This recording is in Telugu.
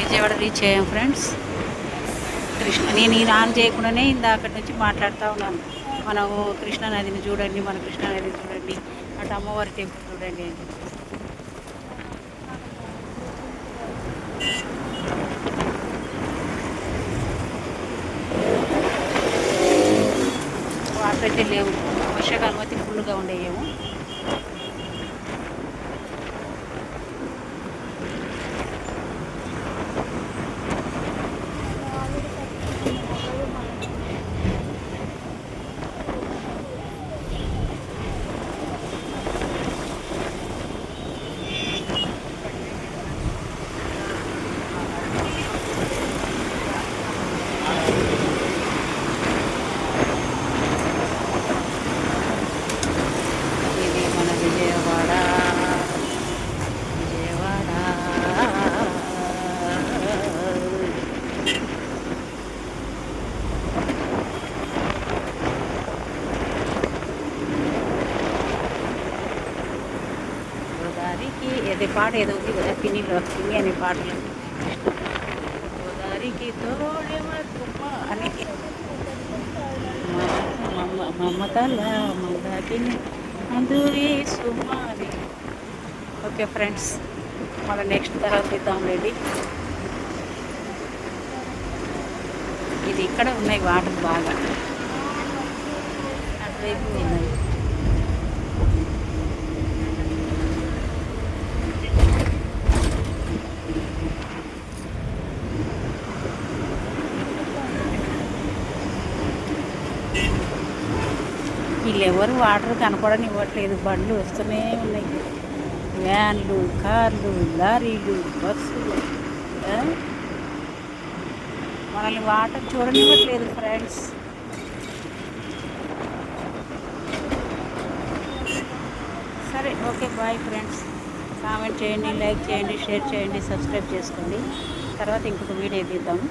విజయవాడ రీచ్ అయ్యాం ఫ్రెండ్స్. నేను ఈ ఆన్ చేయకుండానే ఇందాకటి నుంచి మాట్లాడుతూ ఉన్నాను. మనము కృష్ణానదిని చూడండి, మన కృష్ణానదిని చూడండి, అటు అమ్మవారి టెంపుల్ చూడండి అని చెప్పేసి. వాటర్ అయితే లేవు, వర్షాకాలం అయితే ఫుల్గా ఉండేయేమో. ఇది మన విజయవాడ, విజయవాడ. గోదావరికి ఏదో పాట ఏదో ఉంది కదా, పిన్ని అనే పాటలు. గోదావరికి తోడే అని మమతల మందాకిని అందురి సుమారి. ఓకే ఫ్రెండ్స్, మళ్ళీ నెక్స్ట్ తర్వాత ఇద్దాం రెడీ. ఇది ఇక్కడ ఉన్నాయి వాటర్ బాగా, అటువైపు ఉన్నాయి. వీళ్ళెవరు వాటర్ కనపడనివ్వట్లేదు, బండ్లు వస్తూనే ఉన్నాయి, వ్యాన్లు, కార్లు, లారీలు, బస్సులు. మనల్ని వాటర్ చూడనివ్వట్లేదు ఫ్రెండ్స్. సరే, ఓకే, బాయ్ ఫ్రెండ్స్. కామెంట్ చేయండి, లైక్ చేయండి, షేర్ చేయండి, సబ్స్క్రైబ్ చేసుకోండి. తర్వాత ఇంకొక వీడియో తీద్దాము.